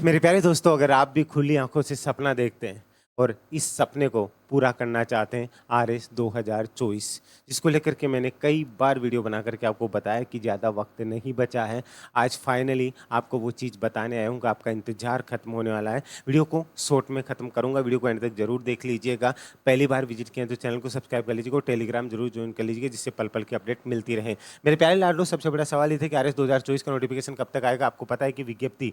मेरे प्यारे दोस्तों, अगर आप भी खुली आंखों से सपना देखते हैं और इस सपने को पूरा करना चाहते हैं, RS 2024 जिसको लेकर के मैंने कई बार वीडियो बना करके आपको बताया कि ज़्यादा वक्त नहीं बचा है। आज फाइनली आपको वो चीज़ बताने आया हूँ कि आपका इंतज़ार खत्म होने वाला है। वीडियो को शॉर्ट में ख़त्म करूँगा, वीडियो को एंड तक जरूर देख लीजिएगा। पहली बार विजिट किया तो चैनल को सब्सक्राइब कर लीजिएगा और टेलीग्राम जरूर ज्वाइन कर लीजिएगा, जिससे पल पल की अपडेट मिलती रहे। मेरे प्यारे लाडलो, सबसे बड़ा सवाल ये था कि RS 2024 का नोटिफिकेशन कब तक आएगा। आपको पता है कि विज्ञप्ति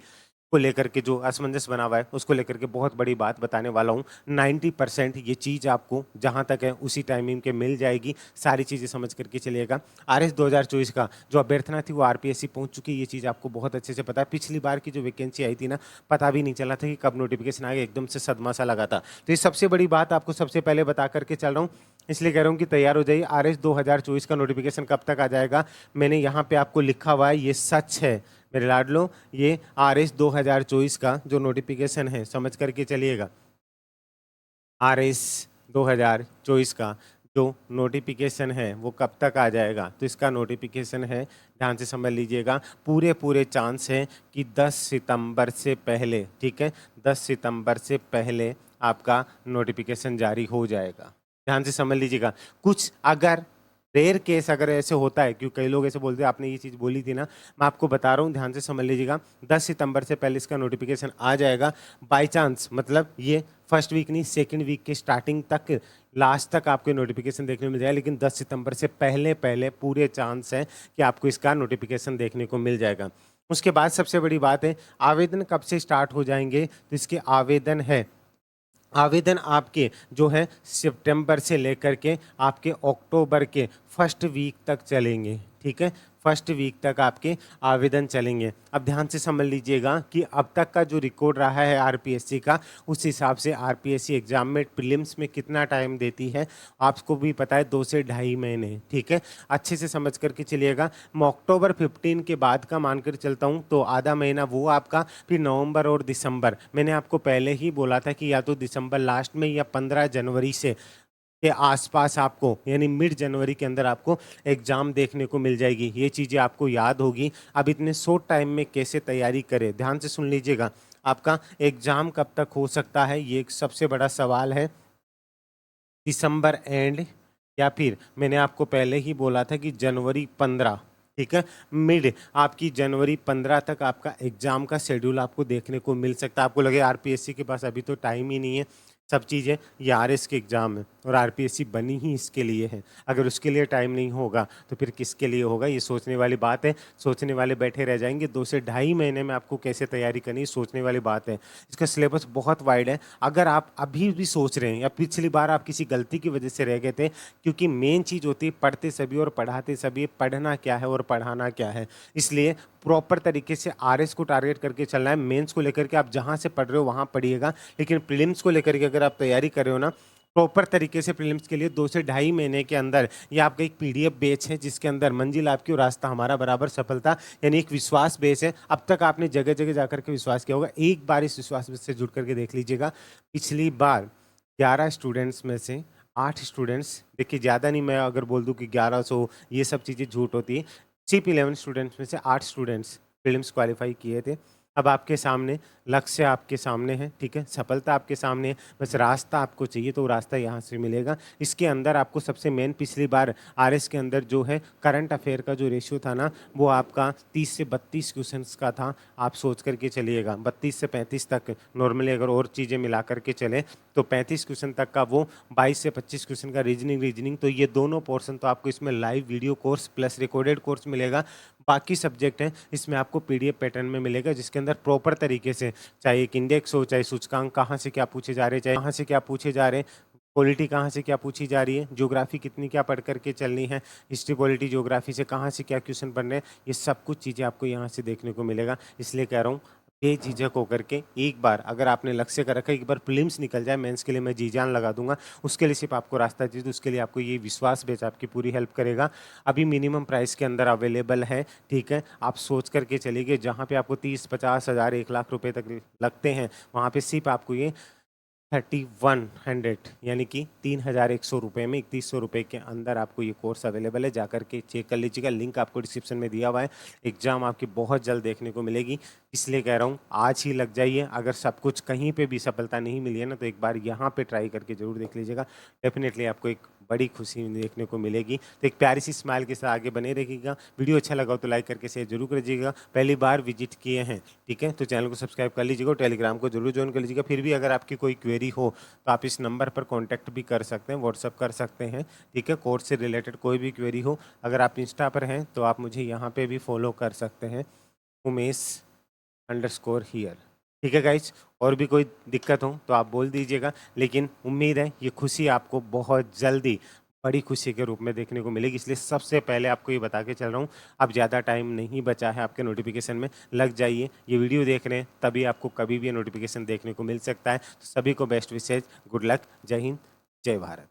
को लेकर के जो असमंजस बना हुआ है उसको लेकर के बहुत बड़ी बात बताने वाला हूँ। 90% ये चीज़ आपको जहाँ तक है उसी टाइमिंग के मिल जाएगी। सारी चीज़ें समझ करके चलिएगा। RS 2024 का जो अभ्यर्थना थी वो RPSC पहुँच चुकी है, ये चीज़ आपको बहुत अच्छे से पता है। पिछली बार की जो वैकेंसी आई थी ना, पता भी नहीं चला था कि कब नोटिफिकेशन आएगा, एकदम से सदमा सा लगा था। तो ये सबसे बड़ी बात आपको सबसे पहले बता करके चल रहा हूँ, इसलिए कह रहा हूँ कि तैयार हो जाइए। RS 2024 का नोटिफिकेशन कब तक आ जाएगा, मैंने यहाँ पे आपको लिखा हुआ है, ये सच है मेरे लाडलो। ये RS 2024 का जो नोटिफिकेशन है, समझ करके चलिएगा। RS 2024 का जो नोटिफिकेशन है वो कब तक आ जाएगा, तो इसका नोटिफिकेशन है, ध्यान से समझ लीजिएगा। पूरे चांस है कि 10 सितंबर से पहले, ठीक है, 10 सितंबर से पहले आपका नोटिफिकेशन जारी हो जाएगा। ध्यान से समझ लीजिएगा। कुछ अगर रेयर केस अगर ऐसे होता है, क्योंकि कई लोग ऐसे बोलते हैं, आपने ये चीज़ बोली थी ना, मैं आपको बता रहा हूँ, ध्यान से समझ लीजिएगा। 10 सितंबर से पहले इसका नोटिफिकेशन आ जाएगा। बाय चांस, मतलब ये फर्स्ट वीक नहीं, सेकंड वीक के स्टार्टिंग तक, लास्ट तक आपको नोटिफिकेशन देखने को मिल जाएगा। लेकिन 10 सितंबर से पहले पहले पूरे चांस है कि आपको इसका नोटिफिकेशन देखने को मिल जाएगा। उसके बाद सबसे बड़ी बात है, आवेदन कब से स्टार्ट हो जाएंगे, तो इसके आवेदन आपके जो है सितंबर से लेकर के आपके अक्टूबर के फर्स्ट वीक तक चलेंगे, ठीक है, फर्स्ट वीक तक आपके आवेदन चलेंगे। अब ध्यान से समझ लीजिएगा कि अब तक का जो रिकॉर्ड रहा है RPSC का, उस हिसाब से RPSC एग्जाम में प्रीलिम्स में कितना टाइम देती है आपको भी पता है, 2 से ढाई महीने, ठीक है, अच्छे से समझ करके चलिएगा। मैं अक्टूबर 15 के बाद का मानकर चलता हूँ, तो आधा महीना वो आपका, फिर नवंबर और दिसंबर, मैंने आपको पहले ही बोला था कि या तो दिसंबर लास्ट में या 15 जनवरी से के आसपास आपको, यानी मिड जनवरी के अंदर आपको एग्जाम देखने को मिल जाएगी। ये चीज़ें आपको याद होगी। अब इतने शॉर्ट टाइम में कैसे तैयारी करें, ध्यान से सुन लीजिएगा। आपका एग्जाम कब तक हो सकता है, ये एक सबसे बड़ा सवाल है। दिसंबर एंड, या फिर मैंने आपको पहले ही बोला था कि जनवरी 15, ठीक है, मिड आपकी जनवरी 15 तक आपका एग्जाम का शेड्यूल आपको देखने को मिल सकता है। आपको लगे RPSC के पास अभी तो टाइम ही नहीं है, सब चीज़ें, ये RS के एग्ज़ाम है और RPSC बनी ही इसके लिए है। अगर उसके लिए टाइम नहीं होगा तो फिर किसके लिए होगा, ये सोचने वाली बात है। सोचने वाले बैठे रह जाएंगे। 2 से ढाई महीने में आपको कैसे तैयारी करनी है, सोचने वाली बात है। इसका सिलेबस बहुत वाइड है। अगर आप अभी भी सोच रहे हैं या पिछली बार आप किसी गलती की वजह से रह गए थे, क्योंकि मेन चीज़ होती है पढ़ते सभी और पढ़ाते सभी, पढ़ना क्या है और पढ़ाना क्या है। इसलिए प्रॉपर तरीके से RS को टारगेट करके चलना है। मेंस को लेकर के आप जहाँ से पढ़ रहे हो वहाँ पढ़िएगा, लेकिन प्रीलिम्स को लेकर के अगर आप तैयारी कर रहे हो ना, प्रॉपर तरीके से प्रीलिम्स के लिए 2 से ढाई महीने के अंदर ये आपका एक PDF बेच है, जिसके अंदर मंजिल आपकी और रास्ता हमारा बराबर सफलता, यानी एक विश्वास बेस है। अब तक आपने जगह जगह जाकर के विश्वास किया होगा, एक बार इस विश्वास बेस से जुड़ करके देख लीजिएगा। पिछली बार 11 स्टूडेंट्स में से 8 स्टूडेंट्स, देखिए ज़्यादा नहीं, मैं अगर बोल दूँ कि 1100, ये सब चीज़ें झूठ होती है। सिर्फ 11 स्टूडेंट्स में से 8 स्टूडेंट्स प्रीलिम्स क्वालिफाई किए थे। अब आपके सामने लक्ष्य आपके सामने है, ठीक है, सफलता आपके सामने है, बस रास्ता आपको चाहिए, तो रास्ता यहाँ से मिलेगा। इसके अंदर आपको सबसे मेन, पिछली बार RS के अंदर जो है करंट अफेयर का जो रेशियो था ना, वो आपका 30 से 32 क्वेश्चंस का था। आप सोच करके चलिएगा 32 से 35 तक, नॉर्मली अगर और चीज़ें मिला करके चले तो 35 क्वेश्चन तक का वो, 22 से 25 क्वेश्चन का रीजनिंग। तो ये दोनों पोर्शन तो आपको इसमें live video course plus recorded course मिलेगा। बाकी सब्जेक्ट हैं इसमें आपको PDF पैटर्न में मिलेगा, जिसके अंदर प्रॉपर तरीके से, चाहे एक इंडेक्स हो, चाहे सूचकांक कहाँ से क्या पूछे जा रहे हैं, चाहे कहाँ से क्या पूछे जा रहे हैं, पॉलिटी कहाँ से क्या पूछी जा रही है, ज्योग्राफी कितनी क्या पढ़ करके चलनी है, हिस्ट्री पॉलिटी ज्योग्राफी से कहाँ से क्या क्वेश्चन बनने हैं, ये सब कुछ चीज़ें आपको यहाँ से देखने को मिलेगा। इसलिए कह रहा हूँ, बेझिझक होकर के एक बार, अगर आपने लक्ष्य कर रखा है एक बार प्रीलिम्स निकल जाए, मेंस के लिए मैं जी जान लगा दूंगा, उसके लिए सिर्फ आपको रास्ता चाहिए, तो उसके लिए आपको ये विश्वास बेच आपकी पूरी हेल्प करेगा। अभी मिनिमम प्राइस के अंदर अवेलेबल है, ठीक है, आप सोच करके चलिए, जहाँ पे आपको 30, 50 हज़ार, 1 लाख रुपए तक लगते हैं, वहाँ पे सिर्फ आपको ये 3100 यानी कि 3100 रुपये में 3100 रुपये के अंदर आपको ये कोर्स अवेलेबल है। जाकर के चेक कर लीजिएगा, लिंक आपको डिस्क्रिप्शन में दिया हुआ है। एग्ज़ाम आपकी बहुत जल्द देखने को मिलेगी, इसलिए कह रहा हूँ आज ही लग जाइए। अगर सब कुछ कहीं पे भी सफलता नहीं मिली है ना, तो एक बार यहाँ पे ट्राई करके ज़रूर देख लीजिएगा। डेफिनेटली आपको एक बड़ी खुशी देखने को मिलेगी। तो एक प्यारी सी स्माइल के साथ आगे बने रहिएगा। वीडियो अच्छा लगा हो तो लाइक करके शेयर जरूर करिएगा। पहली बार विजिट किए हैं, ठीक है, तो चैनल को सब्सक्राइब कर लीजिएगा, टेलीग्राम को जरूर ज्वाइन कर लीजिएगा। फिर भी अगर आपकी कोई क्वेरी हो तो आप इस नंबर पर कॉन्टैक्ट भी कर सकते हैं, व्हाट्सअप कर सकते हैं, ठीक है। कोर्स से रिलेटेड कोई भी क्वेरी हो, अगर आप इंस्टा पर हैं तो आप मुझे यहाँ पे भी फॉलो कर सकते हैं, umesh_here, ठीक है गाइज। और भी कोई दिक्कत हो तो आप बोल दीजिएगा, लेकिन उम्मीद है ये खुशी आपको बहुत जल्दी बड़ी खुशी के रूप में देखने को मिलेगी, इसलिए सबसे पहले आपको ये बता के चल रहा हूँ। अब ज़्यादा टाइम नहीं बचा है, आपके नोटिफिकेशन में लग जाइए। ये वीडियो देख रहे हैं तभी आपको कभी भी नोटिफिकेशन देखने को मिल सकता है। तो सभी को बेस्ट विशेष, गुड लक, जय हिंद, जय भारत।